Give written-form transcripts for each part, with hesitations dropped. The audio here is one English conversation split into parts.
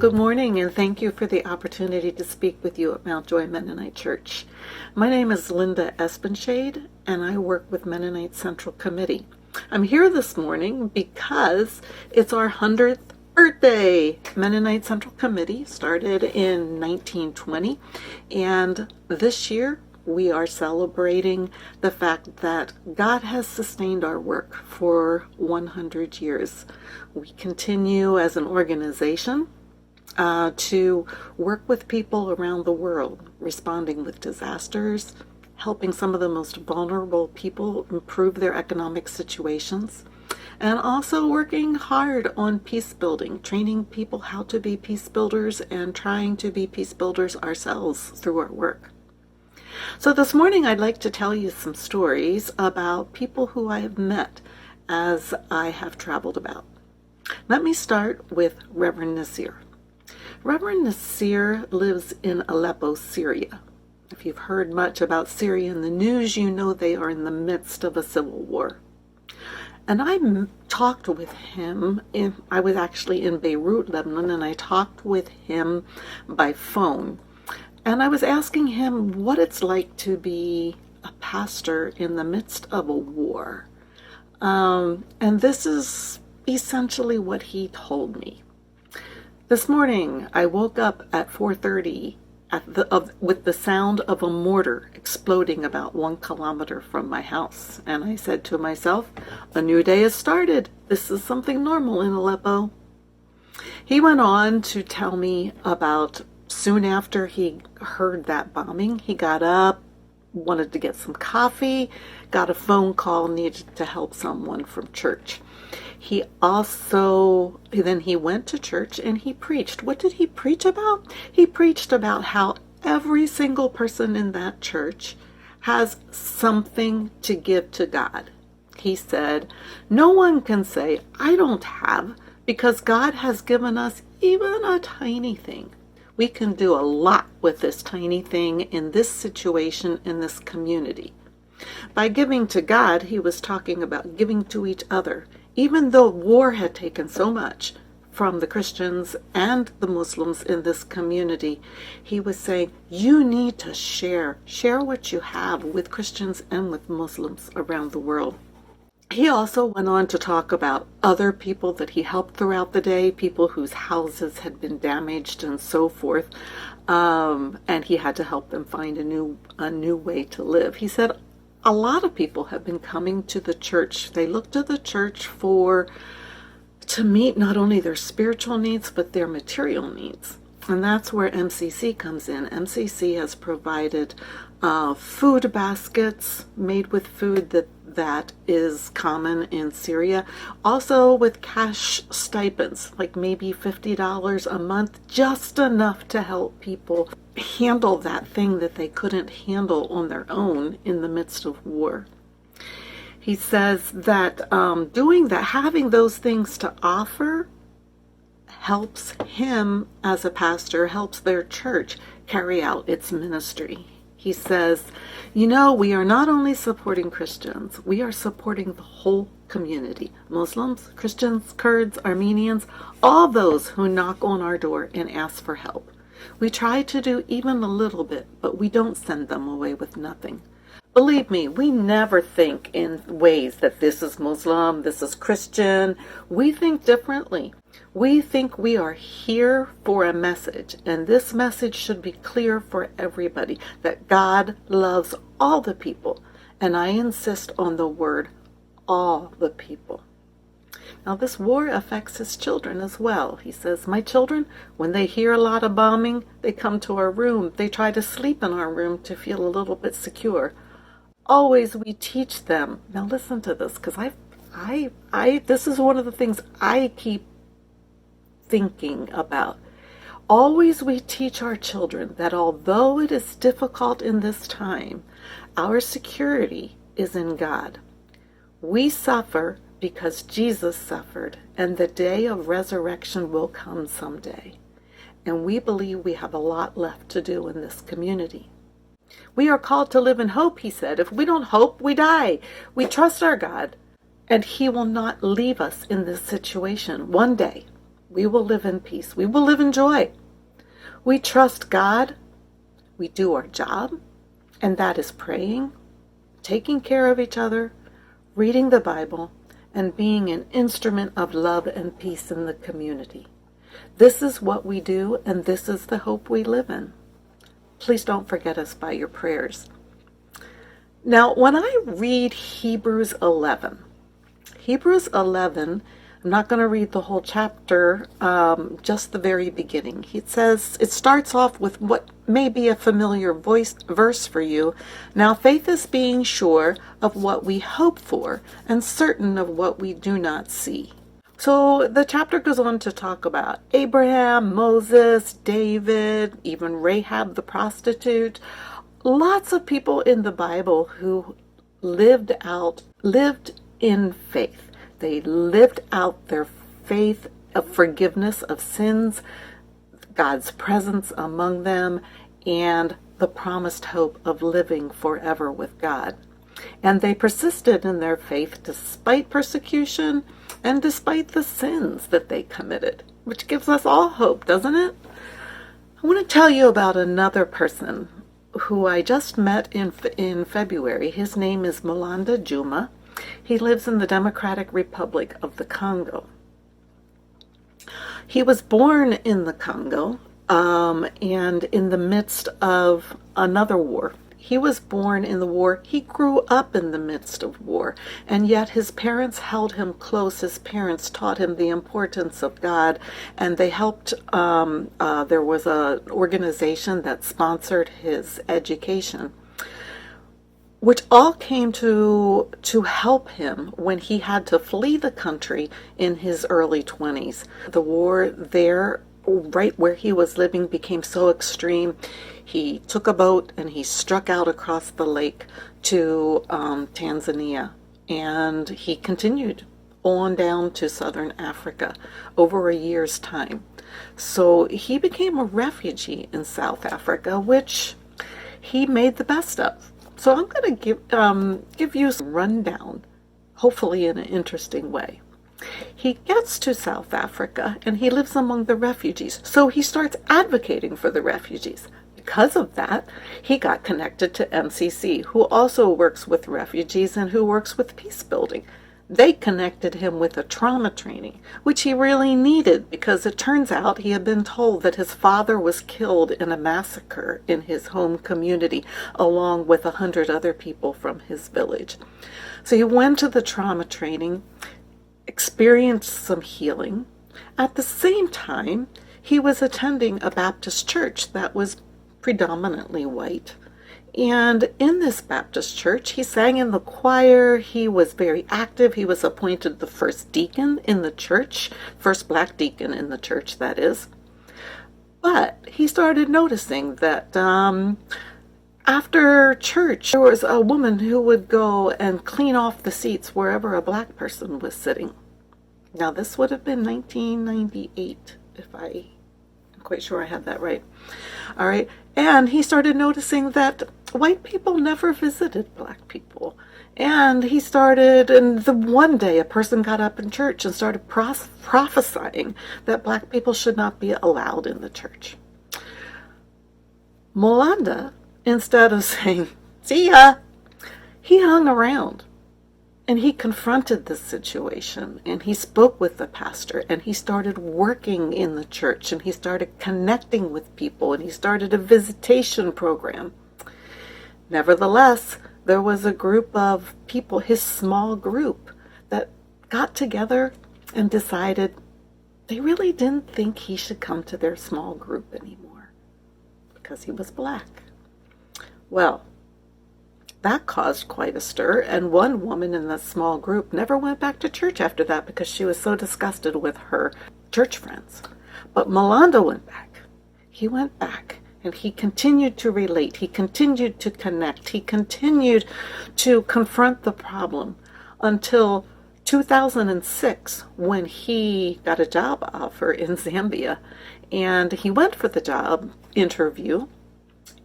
good morning, and thank you for the opportunity to speak with you at Mount Joy Mennonite Church. My name is Linda Espenshade, and I work with Mennonite Central Committee. I'm here this morning because it's our 100th birthday. Mennonite Central Committee started in 1920, and this year we are celebrating the fact that God has sustained our work for 100 years. We continue as an organization to work with people around the world, responding with disasters, helping some of the most vulnerable people improve their economic situations, and also working hard on peace building, training people how to be peace builders and trying to be peace builders ourselves through our work. So this morning I'd like to tell you some stories about people who I have met as I have traveled about. Let me start with Reverend Nasir. Reverend Nasir lives in Aleppo, Syria. If you've heard much about Syria in the news, you know they are in the midst of a civil war. And I talked with him, I was actually in Beirut, Lebanon, and I talked with him by phone. And I was asking him what it's like to be a pastor in the midst of a war. And this is essentially what he told me. This morning, I woke up at 4:30 with the sound of a mortar exploding about 1 kilometer from my house. And I said to myself, a new day has started. This is something normal in Aleppo. He went on to tell me about soon after he heard that bombing, he got up, wanted to get some coffee, got a phone call, needed to help someone from church. Then he went to church and he preached. What did he preach about? He preached about how every single person in that church has something to give to God. He said, no one can say, I don't have, because God has given us even a tiny thing. We can do a lot with this tiny thing in this situation, in this community. By giving to God, he was talking about giving to each other. Even though war had taken so much from the Christians and the Muslims in this community, he was saying, you need to share what you have with Christians and with Muslims around the world. He also went on to talk about other people that he helped throughout the day, people whose houses had been damaged and so forth, and he had to help them find a new way to live. He said a lot of people have been coming to the church. They look to the church to meet not only their spiritual needs, but their material needs. And that's where MCC comes in. MCC has provided food baskets made with food that is common in Syria. Also with cash stipends, like maybe $50 a month, just enough to help people handle that thing that they couldn't handle on their own in the midst of war. He says that doing that, having those things to offer, helps him as a pastor, helps their church carry out its ministry. He says, we are not only supporting Christians, we are supporting the whole community. Muslims, Christians, Kurds, Armenians, all those who knock on our door and ask for help. We try to do even a little bit, but we don't send them away with nothing. Believe me, we never think in ways that this is Muslim, this is Christian. We think differently. We think we are here for a message, and this message should be clear for everybody, that God loves all the people, and I insist on the word all the people. Now this war affects his children as well. He says, my children, when they hear a lot of bombing, they come to our room. They try to sleep in our room to feel a little bit secure. Always we teach them. Now listen to this, because this is one of the things I keep thinking about. Always we teach our children that although it is difficult in this time, our security is in God. We suffer because Jesus suffered, and the day of resurrection will come someday. And we believe we have a lot left to do in this community. We are called to live in hope, he said. If we don't hope, we die. We trust our God, and he will not leave us in this situation. One day, we will live in peace. We will live in joy. We trust God. We do our job, and that is praying, taking care of each other, reading the Bible, and being an instrument of love and peace in the community. This is what we do, and this is the hope we live in. Please don't forget us by your prayers. Now, when I read Hebrews 11, I'm not going to read the whole chapter, just the very beginning. It starts off with what may be a familiar verse for you. Now, faith is being sure of what we hope for and certain of what we do not see. So the chapter goes on to talk about Abraham, Moses, David, even Rahab the prostitute. Lots of people in the Bible who lived in faith. They lived out their faith of forgiveness of sins, God's presence among them, and the promised hope of living forever with God. And they persisted in their faith despite persecution and despite the sins that they committed, which gives us all hope, doesn't it? I want to tell you about another person who I just met in February. His name is Mulanda Juma. He lives in the Democratic Republic of the Congo. He was born in the Congo and in the midst of another war. He was born in the war. He grew up in the midst of war, and yet his parents held him close. His parents taught him the importance of God, and they helped. There was an organization that sponsored his education, which all came to help him when he had to flee the country in his early 20s. The war there, right where he was living, became so extreme. He took a boat and he struck out across the lake to Tanzania, and he continued on down to southern Africa over a year's time. So he became a refugee in South Africa, which he made the best of. So I'm going to give you some rundown, hopefully in an interesting way. He gets to South Africa and he lives among the refugees. So he starts advocating for the refugees. Because of that, he got connected to MCC, who also works with refugees and who works with peace building. They connected him with a trauma training, which he really needed because it turns out he had been told that his father was killed in a massacre in his home community, along with 100 other people from his village. So he went to the trauma training, experienced some healing. At the same time, he was attending a Baptist church that was predominantly white. And in this Baptist church, he sang in the choir. He was very active. He was appointed the first deacon in the church, first black deacon in the church, that is. But he started noticing that after church, there was a woman who would go and clean off the seats wherever a black person was sitting. Now, this would have been 1998, if I'm quite sure I have that right. All right. And he started noticing that white people never visited black people. And one day a person got up in church and started prophesying that black people should not be allowed in the church. Mulanda, instead of saying, "See ya," he hung around. And he confronted this situation, and he spoke with the pastor, and he started working in the church, and he started connecting with people, and he started a visitation program. Nevertheless, there was a group of people, his small group, that got together and decided they really didn't think he should come to their small group anymore because he was black. Well, that caused quite a stir, and one woman in the small group never went back to church after that because she was so disgusted with her church friends. But Mulanda went back. He went back, and he continued to relate. He continued to connect. He continued to confront the problem until 2006, when he got a job offer in Zambia. And he went for the job interview,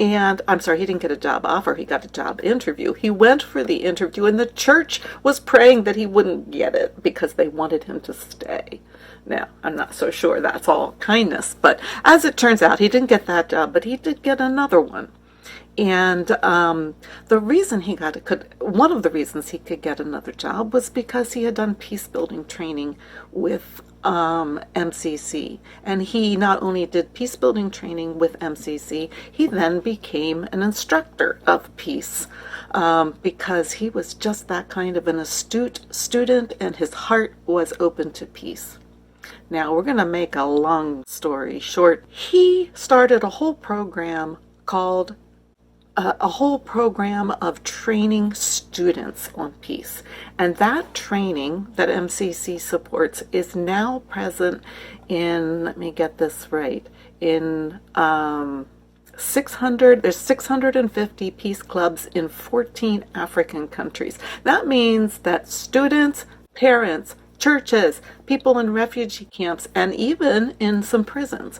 And I'm sorry, he didn't get a job offer, he got a job interview. He went for the interview, and the church was praying that he wouldn't get it because they wanted him to stay. Now, I'm not so sure that's all kindness, but as it turns out, he didn't get that job, but he did get another one. And the reason one of the reasons he could get another job was because he had done peace building training with MCC. And he not only did peace building training with MCC, he then became an instructor of peace because he was just that kind of an astute student, and his heart was open to peace. Now, we're going to make a long story short. He started a whole program called a whole program of training students on peace. And that training that MCC supports is now present in, let me get this right, in there's 650 peace clubs in 14 African countries. That means that students, parents, churches, people in refugee camps, and even in some prisons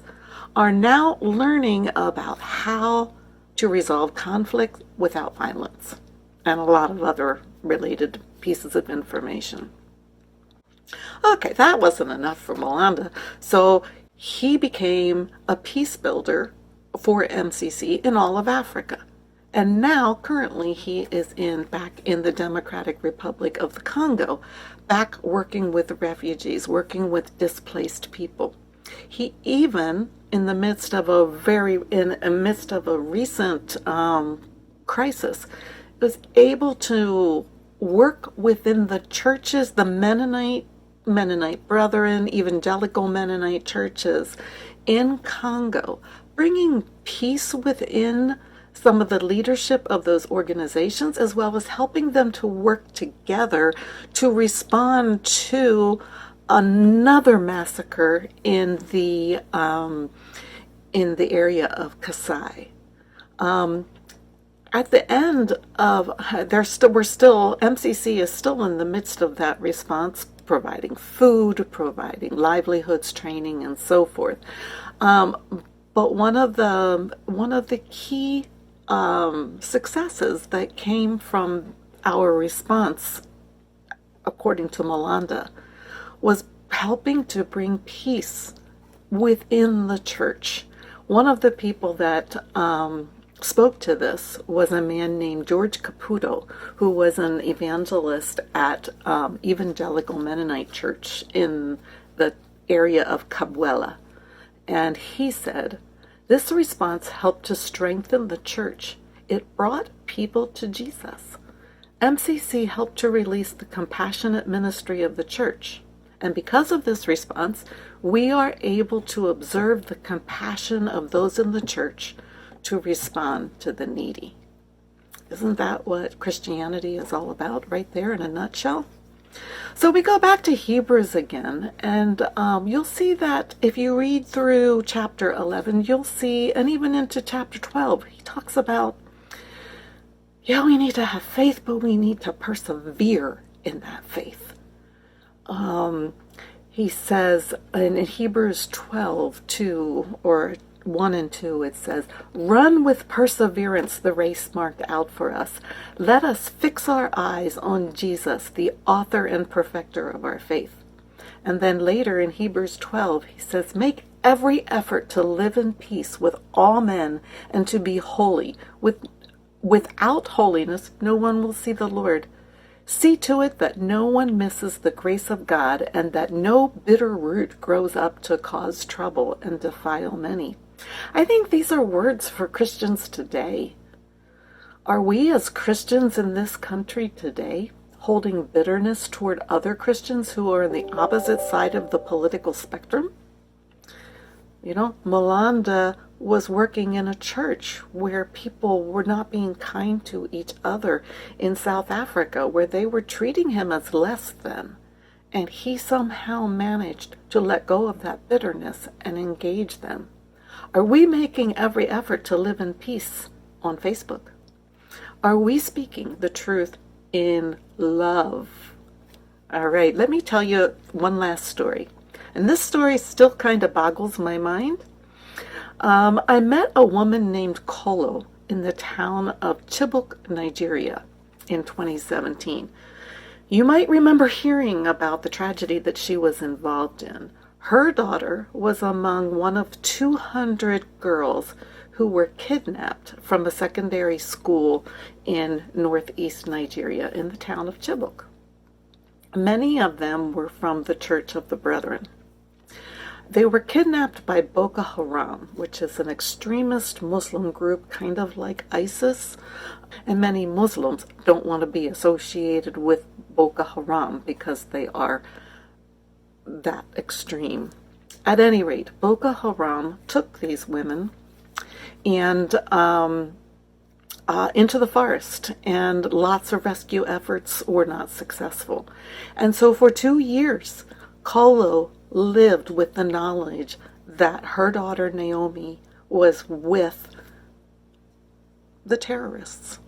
are now learning about how to resolve conflict without violence, and a lot of other related pieces of information. Okay, that wasn't enough for Molanda, so he became a peace builder for MCC in all of Africa. And now, currently, he is back in the Democratic Republic of the Congo, back working with refugees, working with displaced people. He even, in the midst of a recent crisis, was able to work within the churches, the Mennonite Brethren, evangelical Mennonite churches in Congo, bringing peace within some of the leadership of those organizations, as well as helping them to work together to respond to another massacre in the area of Kasai. At the end of MCC is still in the midst of that response, providing food, providing livelihoods, training, and so forth. But one of the key successes that came from our response, according to Molanda, was helping to bring peace within the church. One of the people that spoke to this was a man named George Caputo, who was an evangelist at Evangelical Mennonite Church in the area of Kabwela. And he said, this response helped to strengthen the church. It brought people to Jesus. MCC helped to release the compassionate ministry of the church. And because of this response, we are able to observe the compassion of those in the church to respond to the needy. Isn't that what Christianity is all about right there in a nutshell? So we go back to Hebrews again, and you'll see that if you read through chapter 11, you'll see, and even into chapter 12, he talks about, we need to have faith, but we need to persevere in that faith. He says in Hebrews 12, 2, or 1 and 2, it says, run with perseverance the race marked out for us. Let us fix our eyes on Jesus, the author and perfecter of our faith. And then later in Hebrews 12, he says, make every effort to live in peace with all men and to be holy. Without holiness, no one will see the Lord. See to it that no one misses the grace of God, and that no bitter root grows up to cause trouble and defile many. I think these are words for Christians today. Are we as Christians in this country today holding bitterness toward other Christians who are on the opposite side of the political spectrum? Molanda was working in a church where people were not being kind to each other in South Africa, where they were treating him as less than. And he somehow managed to let go of that bitterness and engage them. Are we making every effort to live in peace on Facebook? Are we speaking the truth in love? All right, let me tell you one last story. And this story still kind of boggles my mind. I met a woman named Kolo in the town of Chibok, Nigeria in 2017. You might remember hearing about the tragedy that she was involved in. Her daughter was among one of 200 girls who were kidnapped from a secondary school in northeast Nigeria in the town of Chibok. Many of them were from the Church of the Brethren. They were kidnapped by Boko Haram, which is an extremist Muslim group, kind of like ISIS. And many Muslims don't want to be associated with Boko Haram because they are that extreme. At any rate, Boko Haram took these women and into the forest, and lots of rescue efforts were not successful. And so for 2 years, Kolo lived with the knowledge that her daughter Naomi was with the terrorists,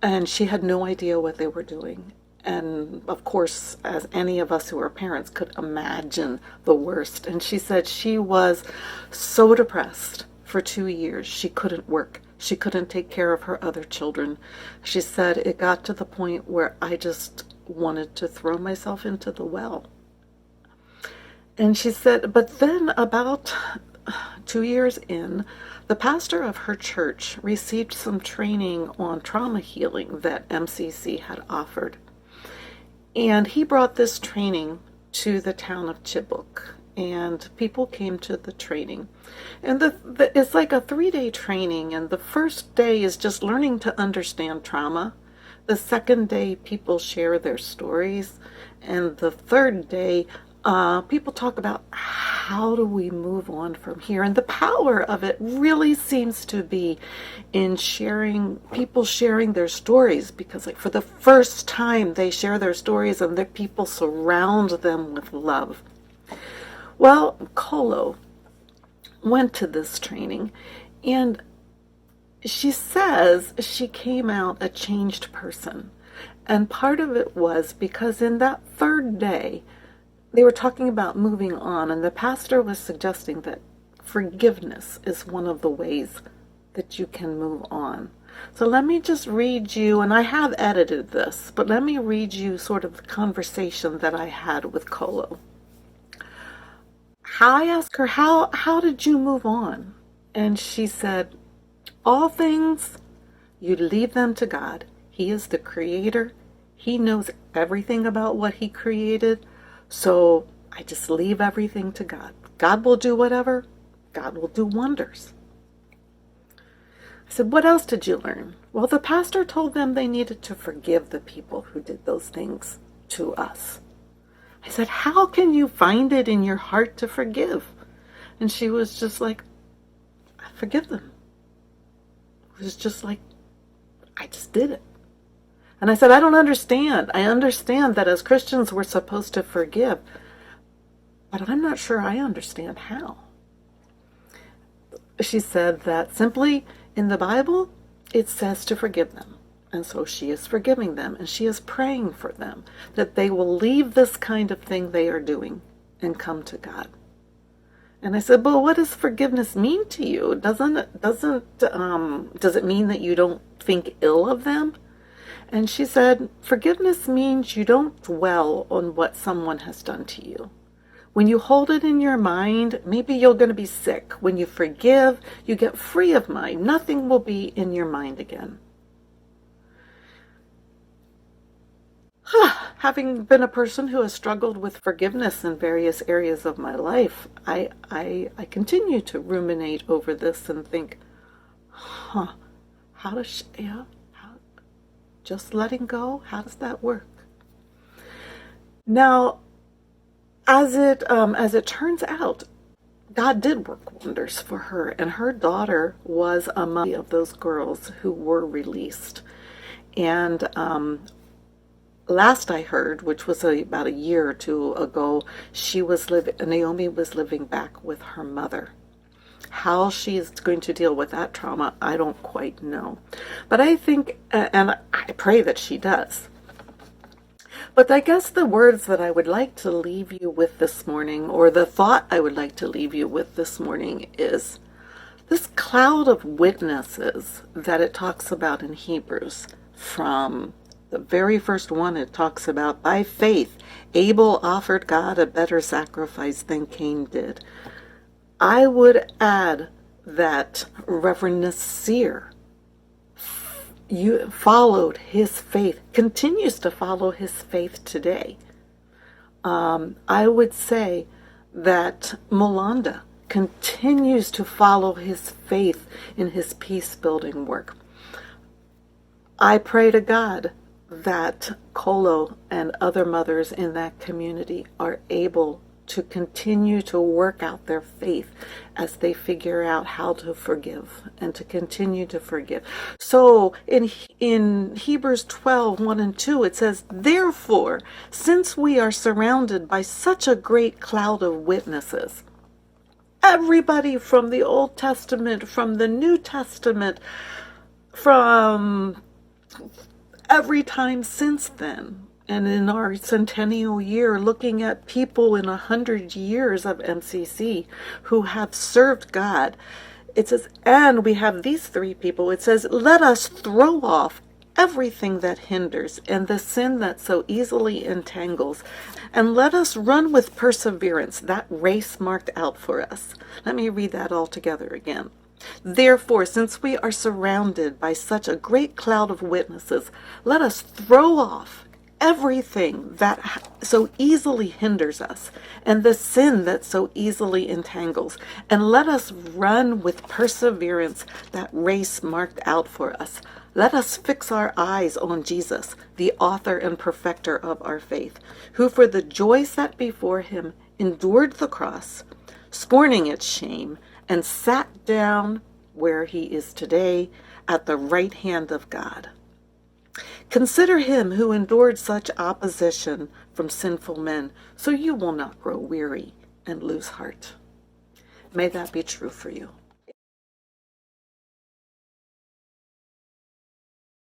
and she had no idea what they were doing. And of course, as any of us who are parents could imagine the worst. And she said she was so depressed for 2 years. She couldn't work. She couldn't take care of her other children. She said it got to the point where I just wanted to throw myself into the well. And she said, but then about 2 years in, the pastor of her church received some training on trauma healing that MCC had offered. And he brought this training to the town of Chibok, and people came to the training. And it's like a 3-day training, and the first day is just learning to understand trauma. The second day, people share their stories. And the third day, people talk about how do we move on from here. And the power of it really seems to be in people sharing their stories, because like for the first time they share their stories and their people surround them with love. Well, Kolo went to this training, and she says she came out a changed person. And part of it was because in that third day, they were talking about moving on, and the pastor was suggesting that forgiveness is one of the ways that you can move on. So let me just read you, and I have edited this, but let me read you sort of the conversation that I had with Kolo. I asked her, how did you move on? And she said, all things, you leave them to God. He is the creator. He knows everything about what he created. So I just leave everything to God. God will do whatever. God will do wonders. I said, what else did you learn? Well, the pastor told them they needed to forgive the people who did those things to us. I said, how can you find it in your heart to forgive? And she was just like, I forgive them. It was just like, I just did it. And I said, I don't understand. I understand that as Christians we're supposed to forgive, but I'm not sure I understand how. She said that simply in the Bible, it says to forgive them. And so she is forgiving them, and she is praying for them, that they will leave this kind of thing they are doing and come to God. And I said, well, what does forgiveness mean to you? Does it mean that you don't think ill of them? And she said, forgiveness means you don't dwell on what someone has done to you. When you hold it in your mind, maybe you're going to be sick. When you forgive, you get free of mind. Nothing will be in your mind again. Having been a person who has struggled with forgiveness in various areas of my life, I continue to ruminate over this and think, just letting go, how does that work? Now, as it turns out, God did work wonders for her, and her daughter was among of those girls who were released. And last I heard, which was about a year or two ago, Naomi was living back with her mother. How she is going to deal with that trauma, I don't quite know. But I think, and I pray that she does. But I guess the words that I would like to leave you with this morning, or the thought I would like to leave you with this morning is, This cloud of witnesses that it talks about in Hebrews, from the very first one, it talks about, by faith, Abel offered God a better sacrifice than Cain did. I would add that Reverend Nasir followed his faith, continues to follow his faith today. I would say that Molanda continues to follow his faith in his peace-building work. I pray to God that Kolo and other mothers in that community are able to continue to work out their faith as they figure out how to forgive and to continue to forgive. So in Hebrews 12, 1 and 2, it says, therefore, since we are surrounded by such a great cloud of witnesses, everybody from the Old Testament, from the New Testament, from every time since then, and in our centennial year, looking at people in 100 years of MCC who have served God, it says, and we have these three people. It says, let us throw off everything that hinders and the sin that so easily entangles, and let us run with perseverance that race marked out for us. Let me read that all together again. Therefore, since we are surrounded by such a great cloud of witnesses, let us throw off everything that so easily hinders us and the sin that so easily entangles, and let us run with perseverance that race marked out for us. Let us fix our eyes on Jesus, the author and perfecter of our faith, who for the joy set before him endured the cross, scorning its shame, and sat down where he is today at the right hand of God. Consider him who endured such opposition from sinful men, so you will not grow weary and lose heart. May that be true for you.